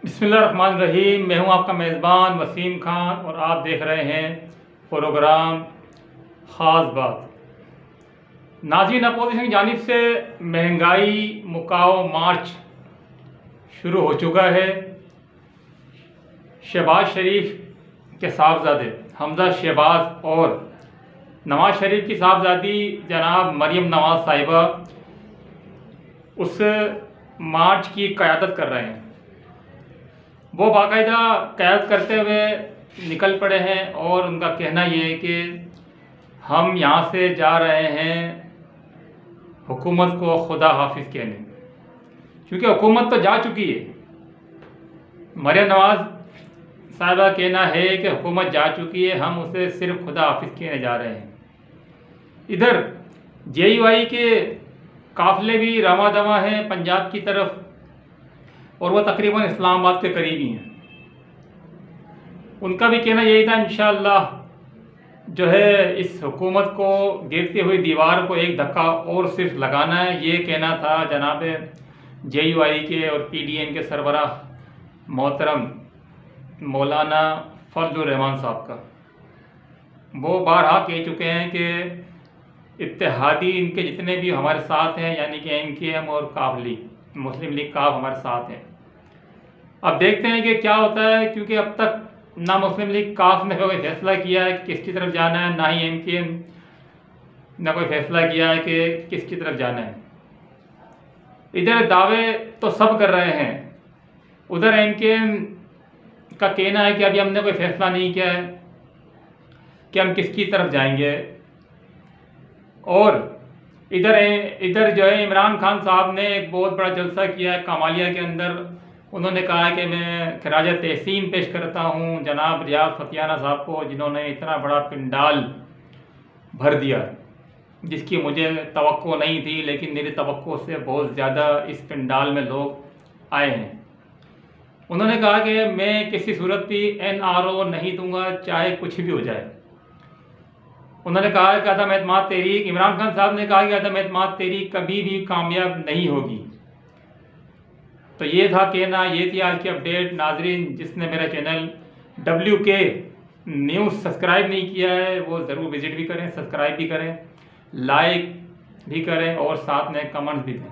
बिस्मिल्लाहिर्रहमानिर्रहीम। मैं हूं आपका मेज़बान वसीम खान और आप देख रहे हैं प्रोग्राम ख़ास बात। नाज़रीन, अपोजिशन की जानिब से महंगाई मुकाओ मार्च शुरू हो चुका है। शहबाज शरीफ के साहबजादे हमजा शहबाज और नवाज़ शरीफ की साहबजादी जनाब मरियम नवाज़ साहिबा उस मार्च की क़यादत कर रहे हैं। वो बाकायदा क़यादत करते हुए निकल पड़े हैं और उनका कहना ये है कि हम यहाँ से जा रहे हैं हुकूमत को खुदा हाफिज़ कहने, क्योंकि हुकूमत तो जा चुकी है। मरियम नवाज़ साहिबा कहना है कि हुकूमत जा चुकी है, हम उसे सिर्फ खुदा हाफिज़ कहने जा रहे हैं। इधर JUI के काफ़िले भी रवा दवा हैं पंजाब की तरफ, और वह तकरीबन इस्लामाबाद के करीब ही हैं। उनका भी कहना यही था, इंशाअल्लाह जो है इस हुकूमत को गिरती हुई दीवार को एक धक्का और सिर्फ लगाना है। ये कहना था जनाब JUI के और PDM के सरबराह मोहतरम मौलाना फजलुर रहमान साहब का। वो बारहा कह चुके हैं कि इत्तेहादी इनके जितने भी हमारे साथ हैं, यानी कि MKM और काफ लीग, मुस्लिम लीग काफ हमारे साथ हैं। अब देखते हैं कि क्या होता है, क्योंकि अब तक ना मुस्लिम लीग काफ ने कोई फैसला किया है कि किसकी तरफ जाना है, ना ही MKM ने कोई फैसला किया है कि किसकी तरफ जाना है। इधर दावे तो सब कर रहे हैं, उधर MKM का कहना है कि अभी हमने कोई फैसला नहीं किया है कि हम किसकी तरफ जाएंगे। और इधर जो है इमरान खान साहब ने एक बहुत बड़ा जलसा किया है कामालिया के अंदर। उन्होंने कहा है कि मैं खराज तहसीन पेश करता हूँ जनाब रियाज फतियाना साहब को, जिन्होंने इतना बड़ा पिंडाल भर दिया जिसकी मुझे तवक्को नहीं थी, लेकिन मेरी तवक्को से बहुत ज़्यादा इस पिंडाल में लोग आए हैं। उन्होंने कहा कि मैं किसी सूरत भी NRO नहीं दूंगा, चाहे कुछ भी हो जाए। उन्होंने कहा कि अदम एतमाद तहरीक, इमरान खान साहब ने कहा कि अदम एतमाद तहरीक कभी भी कामयाब नहीं होगी। तो ये था कहना, ये थी आज की अपडेट। नाजरीन, जिसने मेरा चैनल WK न्यूज़ सब्सक्राइब नहीं किया है वो ज़रूर विज़िट भी करें, सब्सक्राइब भी करें, लाइक भी करें और साथ में कमेंट्स भी दें।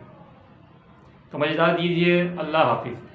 तो मुझे इजाज़त दीजिए। अल्लाह हाफिज़।